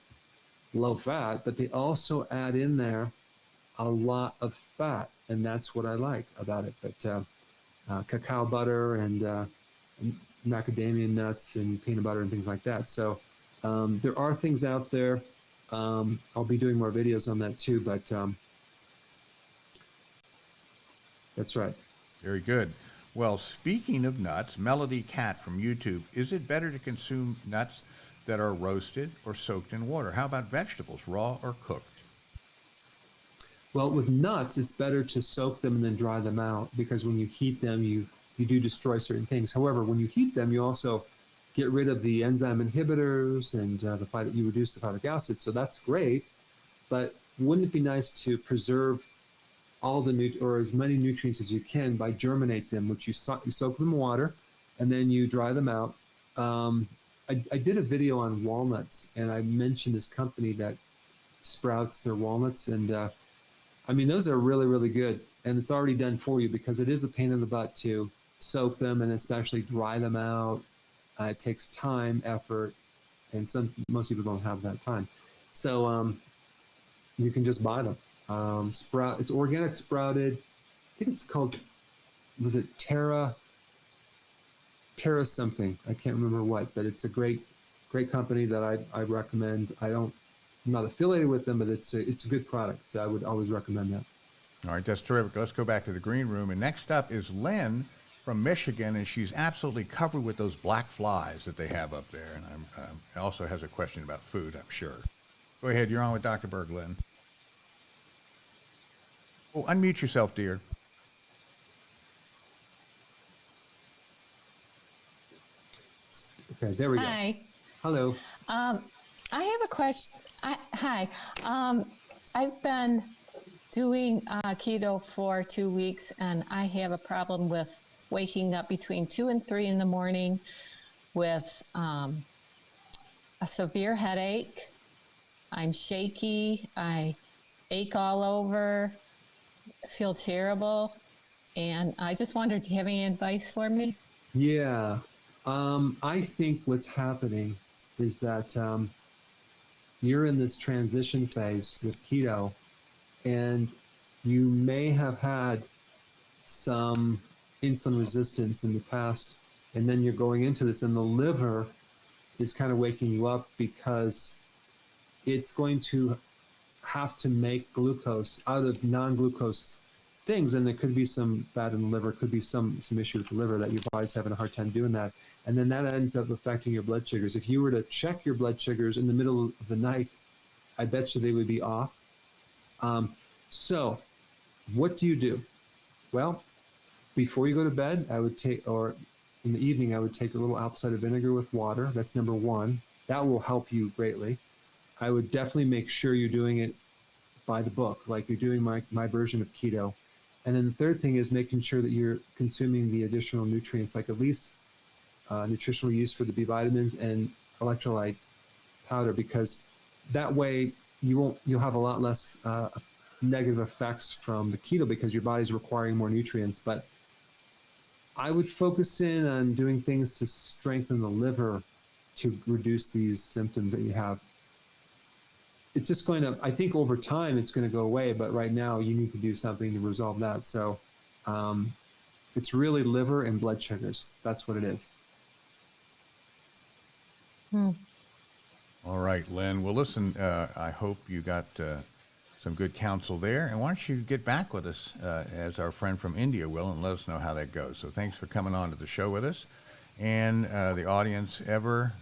low fat, but they also add in there a lot of fat, and that's what I like about it. But cacao butter and macadamia nuts and peanut butter and things like that. So there are things out there. I'll be doing more videos on that too, but that's right. Very good. Well, speaking of nuts, Melody Cat from YouTube, is it better to consume nuts that are roasted or soaked in water? How about vegetables, raw or cooked? Well, with nuts, it's better to soak them and then dry them out, because when you heat them, you do destroy certain things. However, when you heat them, you also get rid of the enzyme inhibitors and you reduce the phytic acid. So that's great. But wouldn't it be nice to preserve all or as many nutrients as you can by germinate them, which you soak them in water and then you dry them out. I did a video on walnuts, and I mentioned this company that sprouts their walnuts, and those are really, really good, and it's already done for you, because it is a pain in the butt to soak them and especially dry them out. It takes time, effort, and most people don't have that time. So you can just buy them. It's organic sprouted. I think it's called, was it Terra Terra something. I can't remember what, but it's a great company that I recommend. I'm not affiliated with them, but it's a good product. So I would always recommend that. All right, that's terrific. Let's go back to the green room. And next up is Lynn from Michigan, and she's absolutely covered with those black flies that they have up there. And also has a question about food, I'm sure. Go ahead. You're on with Dr. Berg, Lynn. Oh, unmute yourself, dear. Okay, there we go. Hi. Hello. I have a question. Hi. I've been doing keto for 2 weeks, and I have a problem with waking up between 2 and 3 in the morning with a severe headache. I'm shaky. I ache all over, feel terrible. And I just wondered, do you have any advice for me? Yeah. I think what's happening is that you're in this transition phase with keto, and you may have had some insulin resistance in the past, and then you're going into this, and the liver is kind of waking you up because it's going to have to make glucose out of non-glucose things, and there could be some fat in the liver, could be some issue with the liver that your body's having a hard time doing that, and then that ends up affecting your blood sugars. If you were to check your blood sugars in the middle of the night, I bet you they would be off. So what do you do? Well, before you go to bed, I would take, or in the evening, I would take a little apple cider vinegar with water. That's number one. That will help you greatly. I would definitely make sure you're doing it by the book, like you're doing my version of keto. And then the third thing is making sure that you're consuming the additional nutrients, like at least nutritional use for the B vitamins and electrolyte powder, because that way you'll have a lot less negative effects from the keto because your body's requiring more nutrients. But I would focus in on doing things to strengthen the liver to reduce these symptoms that you have. It's just going to, I think over time it's going to go away, but right now you need to do something to resolve that. So it's really liver and blood sugars. That's what it is. All right, Lynn. Well, listen, I hope you got some good counsel there. And why don't you get back with us as our friend from India will, and let us know how that goes. So thanks for coming on to the show with us. And the audience ever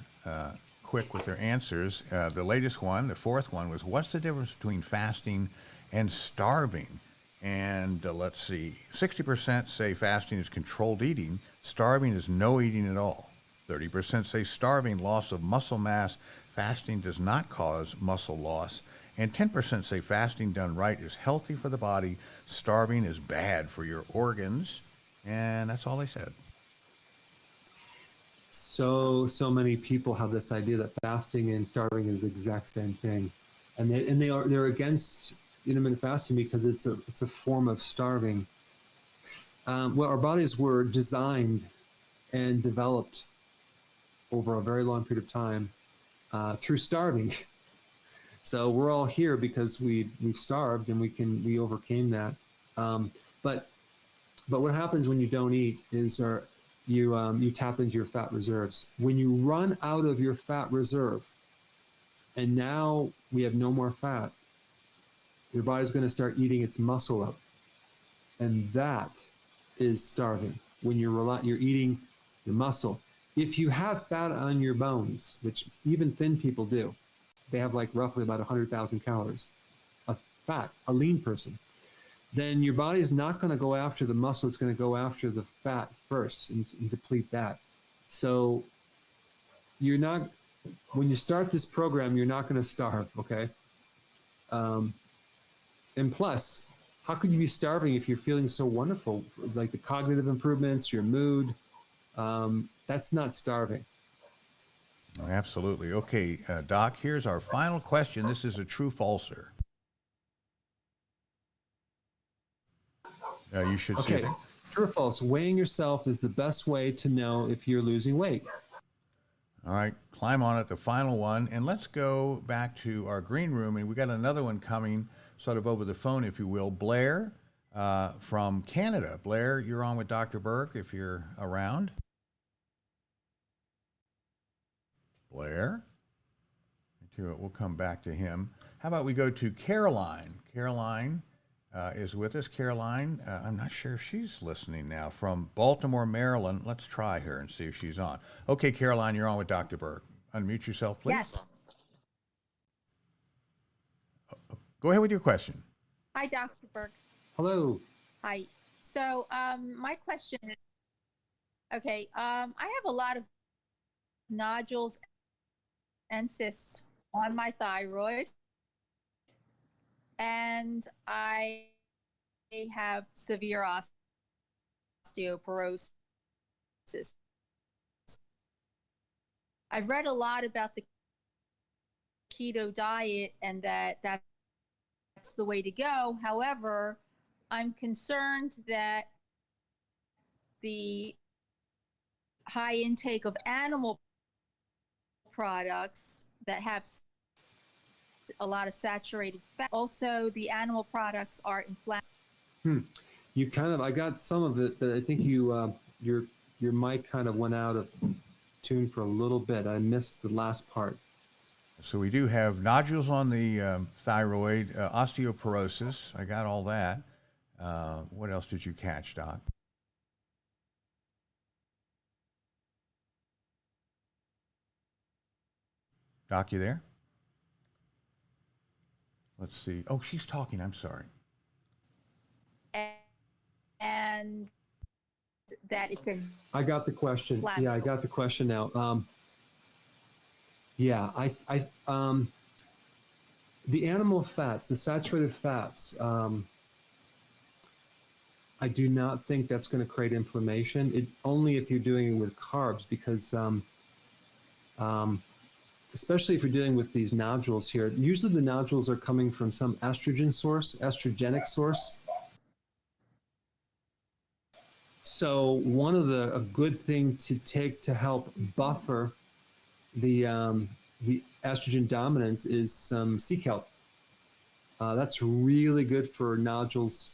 quick with their answers. The latest one, the fourth one, was what's the difference between fasting and starving? And let's see, 60% say fasting is controlled eating. Starving is no eating at all. 30% say starving, loss of muscle mass. Fasting does not cause muscle loss. And 10% say fasting done right is healthy for the body. Starving is bad for your organs. And that's all they said. So many people have this idea that fasting and starving is the exact same thing. And they're against intermittent fasting because it's a form of starving. Well, our bodies were designed and developed over a very long period of time through starving. So we're all here because we've starved and we overcame that. But what happens when you don't eat is you tap into your fat reserves. When you run out of your fat reserve, and now we have no more fat, your body's going to start eating its muscle up, and that is starving. When you're eating your muscle. If you have fat on your bones, which even thin people do, they have like roughly about 100,000 calories of fat, a lean person, then your body is not going to go after the muscle. It's going to go after the fat first and deplete that. So when you start this program, you're not going to starve, okay? And plus, how could you be starving if you're feeling so wonderful? Like the cognitive improvements, your mood, that's not starving. Oh, absolutely. Okay, Doc, here's our final question. This is a true falser. You should see Okay, it. true or false? Weighing yourself is the best way to know if you're losing weight. All right, climb on it, the final one. And let's go back to our green room. And we got another one coming sort of over the phone, if you will. Blair from Canada. Blair, you're on with Dr. Berg if you're around. Blair. We'll come back to him. How about we go to Caroline? Caroline is with us. Caroline, I'm not sure if she's listening now, from Baltimore, Maryland. Let's try her and see if she's on. Okay, Caroline, you're on with Dr. Berg. Unmute yourself, please. Yes. Go ahead with your question. Hi, Dr. Berg. Hello. Hi. So, my question is, okay, I have a lot of nodules and cysts on my thyroid, and I have severe osteoporosis. I've read a lot about the keto diet and that's the way to go. However, I'm concerned that the high intake of animal products that have a lot of saturated fat, also the animal products are inflammatory. You kind of, I got some of it, but I think your mic kind of went out of tune for a little bit. I missed the last part. So we do have nodules on the thyroid, osteoporosis. I got all that. What else did you catch, Doc? Doc, you there? Let's see. Oh, she's talking. I'm sorry. And that it's a I got the question. Yeah, I got the question now. Yeah, the animal fats, the saturated fats, I do not think that's going to create inflammation. Only if you're doing it with carbs, because especially if you're dealing with these nodules here, usually the nodules are coming from some estrogenic source. So one of a good thing to take to help buffer the estrogen dominance is some sea kelp. That's really good for nodules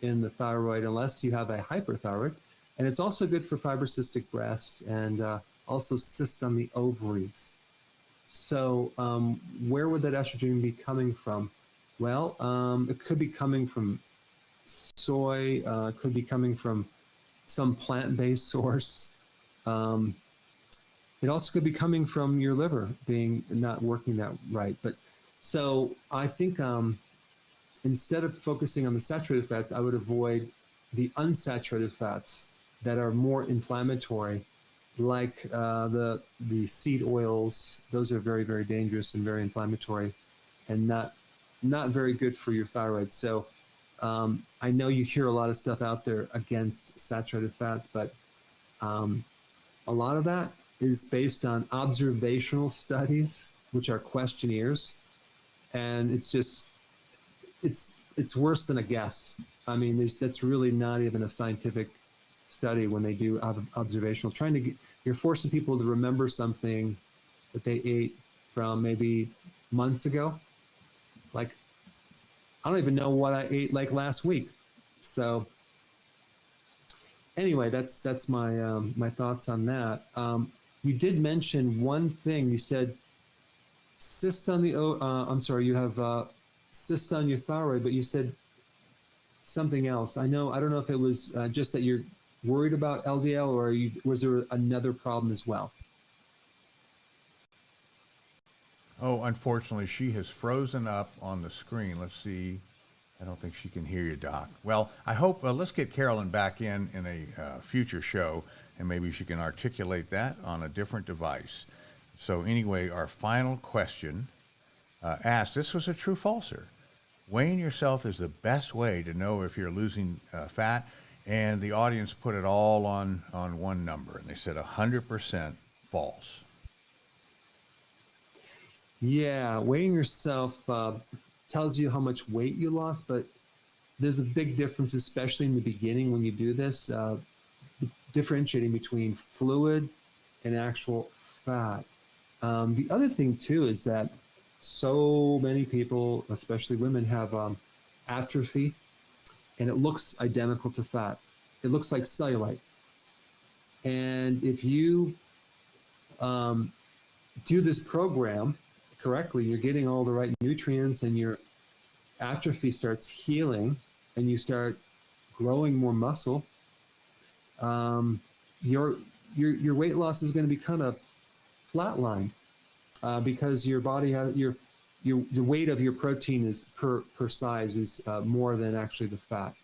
in the thyroid, unless you have a hyperthyroid. And it's also good for fibrocystic breast and also cysts on the ovaries. So where would that estrogen be coming from? Well, it could be coming from soy, it could be coming from some plant-based source. It also could be coming from your liver being not working that right. But so I think instead of focusing on the saturated fats, I would avoid the unsaturated fats that are more inflammatory, like the seed oils. Those are very, very dangerous and very inflammatory, and not very good for your thyroid. So I know you hear a lot of stuff out there against saturated fats, but a lot of that is based on observational studies, which are questionnaires, and it's worse than a guess. I mean, that's really not even a scientific study when they do observational. You're forcing people to remember something that they ate from maybe months ago. Like, I don't even know what I ate like last week. So anyway, that's my my thoughts on that. You did mention one thing. You said cyst on the I'm sorry, you have cyst on your thyroid, but you said something else. I don't know if it was just that you're worried about LDL, or was there another problem as well? Oh, unfortunately, she has frozen up on the screen. Let's see. I don't think she can hear you, Doc. Well, I hope, let's get Carolyn back in a future show, and maybe she can articulate that on a different device. So anyway, our final question asked, this was a true-falser. Weighing yourself is the best way to know if you're losing fat, and the audience put it all on one number, and they said 100% false. Yeah, weighing yourself tells you how much weight you lost, but there's a big difference, especially in the beginning when you do this, differentiating between fluid and actual fat. The other thing too is that so many people, especially women, have atrophy, and it looks identical to fat. It looks like cellulite. And if you do this program correctly, you're getting all the right nutrients, and your atrophy starts healing, and you start growing more muscle, your weight loss is going to be kind of flatlined, because your body has the weight of your protein is per size is more than actually the fat.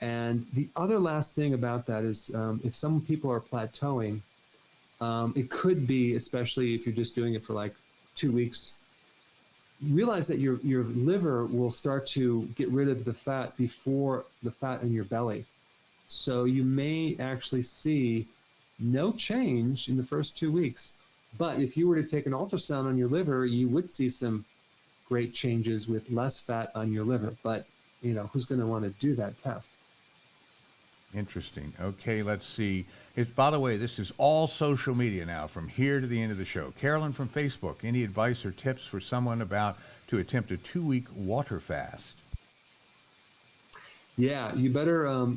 And the other last thing about that is, if some people are plateauing, it could be, especially if you're just doing it for like 2 weeks, realize that your liver will start to get rid of the fat before the fat in your belly. So you may actually see no change in the first 2 weeks. But if you were to take an ultrasound on your liver, you would see some great changes with less fat on your liver. But, who's going to want to do that test? Interesting. Okay, let's see. By the way, this is all social media now from here to the end of the show. Carolyn from Facebook, any advice or tips for someone about to attempt a 2-week water fast? Yeah, you better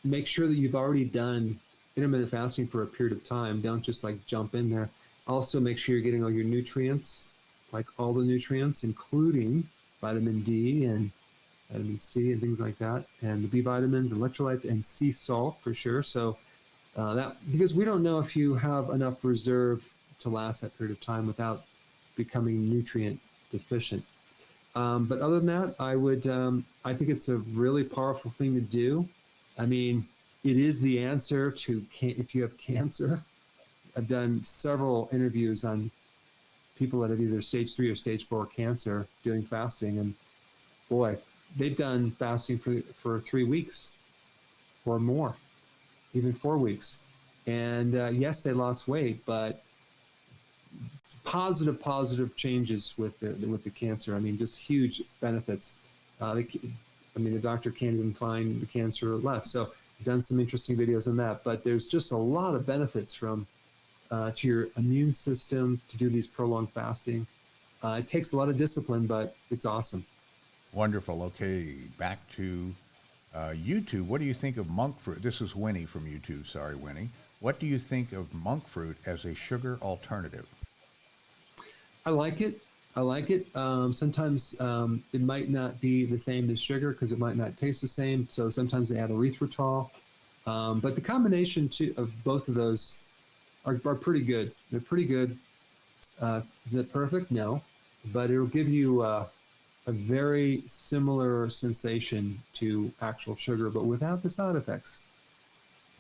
make sure that you've already done intermittent fasting for a period of time. Don't just like jump in there. Also, make sure you're getting all your nutrients, like all the nutrients, including vitamin D and vitamin C and things like that, and the B vitamins, electrolytes, and sea salt for sure. So that, because we don't know if you have enough reserve to last that period of time without becoming nutrient deficient. But other than that, I think it's a really powerful thing to do. I mean, it is the answer to if you have cancer. I've done several interviews on people that have either stage 3 or stage 4 cancer doing fasting, and boy, they've done fasting for 3 weeks or more, even 4 weeks. And yes, they lost weight, but positive changes with the cancer. I mean, just huge benefits. The doctor can't even find the cancer left. So I've done some interesting videos on that, but there's just a lot of benefits from to your immune system to do these prolonged fasting. It takes a lot of discipline, but it's awesome. Wonderful. Okay, back to YouTube. What do you think of monk fruit? This is Winnie from YouTube. Sorry, Winnie. What do you think of monk fruit as a sugar alternative? I like it. Sometimes it might not be the same as sugar because it might not taste the same. So sometimes they add erythritol. But the combination of both of those are pretty good. They're pretty good. Is it perfect? No. But it'll give you a very similar sensation to actual sugar, but without the side effects.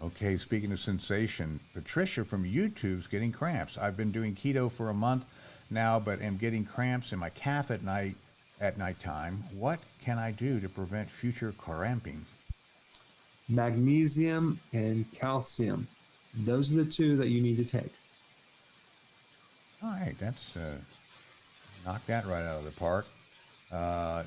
Okay, speaking of sensation, Patricia from YouTube's getting cramps. I've been doing keto for a month now, but am getting cramps in my calf at nighttime. What can I do to prevent future cramping? Magnesium and calcium. Those are the two that you need to take. All right, that's knocked that right out of the park.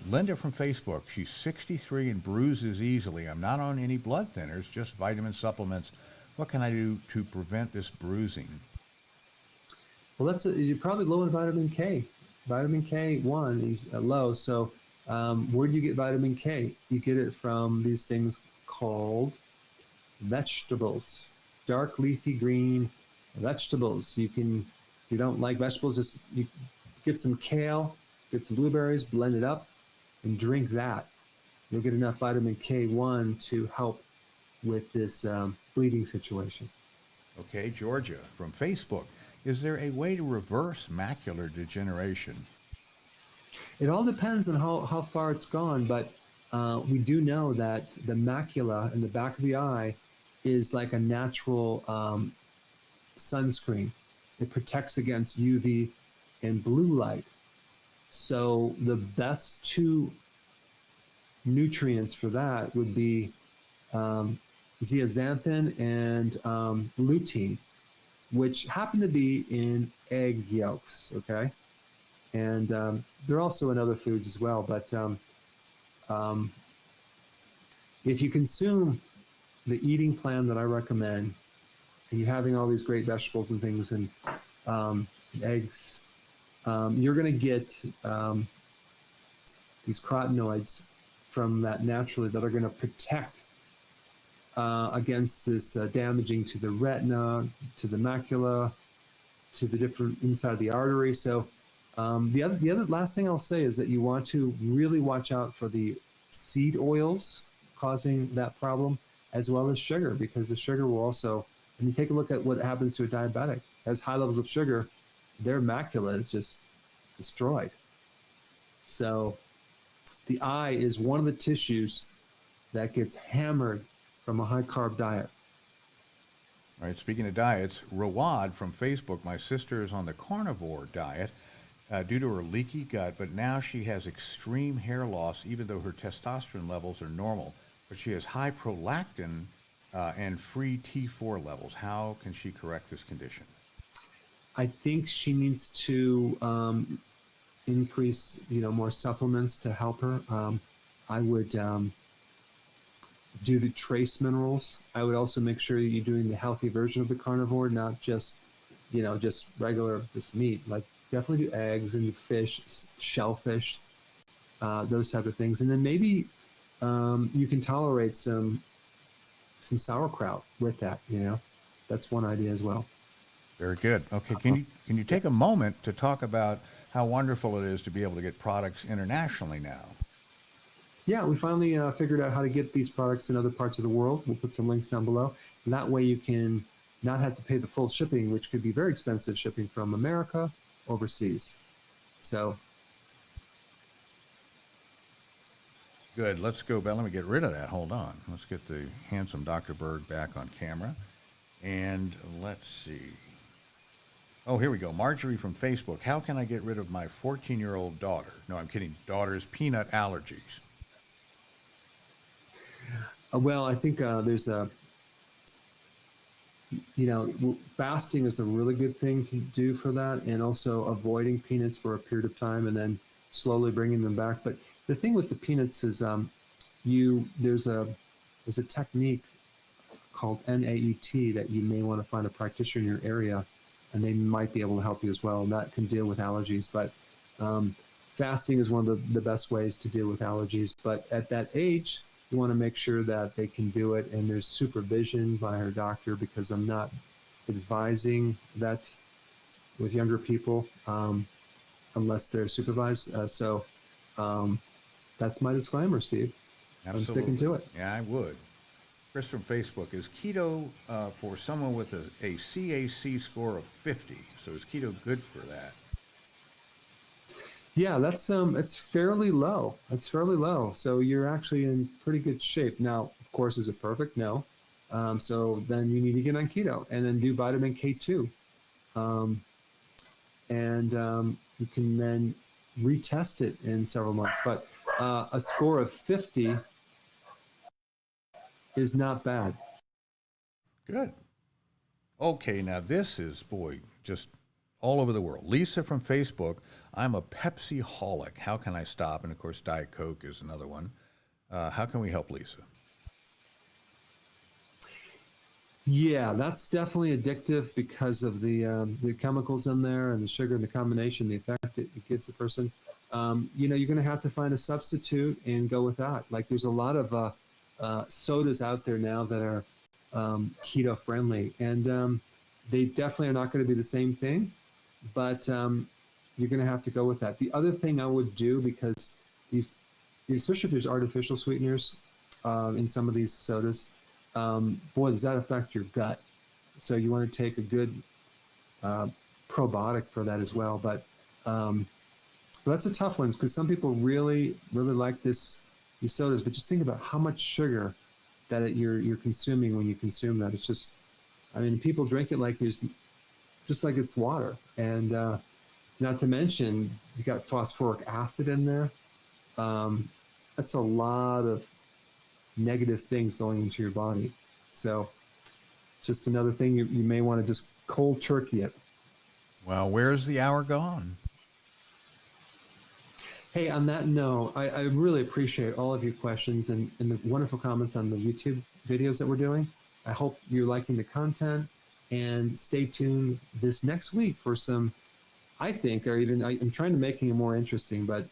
Linda from Facebook, she's 63 and bruises easily. I'm not on any blood thinners, just vitamin supplements. What can I do to prevent this bruising? Well, you're probably low in vitamin K. Vitamin K1 is low. So where do you get vitamin K? You get it from these things called vegetables, dark leafy green vegetables. If you don't like vegetables, just you get some kale, get some blueberries, blend it up, and drink that. You'll get enough vitamin K1 to help with this bleeding situation. Okay, Georgia from Facebook. Is there a way to reverse macular degeneration? It all depends on how far it's gone, but we do know that the macula in the back of the eye is like a natural sunscreen. It protects against UV and blue light. So the best two nutrients for that would be zeaxanthin and lutein, which happen to be in egg yolks, okay? And they're also in other foods as well. But if you consume the eating plan that I recommend, and you're having all these great vegetables and things and eggs, you're going to get these carotenoids from that naturally that are going to protect against this damaging to the retina, to the macula, to the different inside of the artery. So the other last thing I'll say is that you want to really watch out for the seed oils causing that problem, as well as sugar, because the sugar will also, when you take a look at what happens to a diabetic, has high levels of sugar, their macula is just destroyed. So the eye is one of the tissues that gets hammered from a high carb diet. All right, speaking of diets, Rawad from Facebook, my sister is on the carnivore diet due to her leaky gut, but now she has extreme hair loss even though her testosterone levels are normal. But she has high prolactin and free T4 levels. How can she correct this condition? I think she needs to increase, more supplements to help her. I would do the trace minerals. I would also make sure that you're doing the healthy version of the carnivore, not just, just regular just meat. Like definitely do eggs and fish, shellfish, those type of things. And then maybe you can tolerate some sauerkraut with that. That's one idea as well. Very good. Okay, can you take a moment to talk about how wonderful it is to be able to get products internationally now? Yeah, we finally figured out how to get these products in other parts of the world. We'll put some links down below. And that way you can not have to pay the full shipping, which could be very expensive shipping from America overseas. So. Good. Let's go back. Let me get rid of that. Hold on. Let's get the handsome Dr. Berg back on camera. And let's see. Oh, here we go. Marjorie from Facebook. How can I get rid of my 14-year-old daughter? No, I'm kidding. Daughter's peanut allergies. Well, I think there's fasting is a really good thing to do for that, and also avoiding peanuts for a period of time and then slowly bringing them back. But the thing with the peanuts is there's a technique called NAET that you may want to find a practitioner in your area, and they might be able to help you as well. And that can deal with allergies. But fasting is one of the best ways to deal with allergies. But at that age, you want to make sure that they can do it, and there's supervision by her doctor, because I'm not advising that with younger people unless they're supervised. So that's my disclaimer, Steve. Absolutely. I'm sticking to it. Yeah, I would. Chris from Facebook, is keto for someone with a CAC score of 50? So is keto good for that? Yeah, that's it's fairly low. It's fairly low. So you're actually in pretty good shape. Now, of course, is it perfect? No. So then you need to get on keto and then do vitamin K2. And you can then retest it in several months. But a score of 50 is not bad. Good. Okay, now this is, boy, just all over the world. Lisa from Facebook, I'm a Pepsi-holic. How can I stop? And of course, Diet Coke is another one. How can we help Lisa? Yeah, that's definitely addictive because of the chemicals in there and the sugar and the combination, the effect it gives the person. You're going to have to find a substitute and go with that. Like there's a lot of sodas out there now that are keto friendly, and they definitely are not going to be the same thing, but you're going to have to go with that. The other thing I would do, because especially if there's artificial sweeteners in some of these sodas, boy, does that affect your gut. So you want to take a good probiotic for that as well. But that's a tough one, because some people really, really like these sodas, but just think about how much sugar that you're consuming when you consume that. It's just, people drink it like just like it's water. And not to mention, you got phosphoric acid in there. That's a lot of negative things going into your body. So just another thing you may want to just cold turkey it. Well, where's the hour gone? Hey, on that note, I really appreciate all of your questions and the wonderful comments on the YouTube videos that we're doing. I hope you're liking the content, and stay tuned this next week for some, I'm trying to make it more interesting, but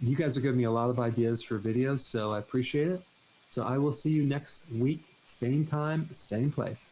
you guys are giving me a lot of ideas for videos, so I appreciate it. So I will see you next week, same time, same place.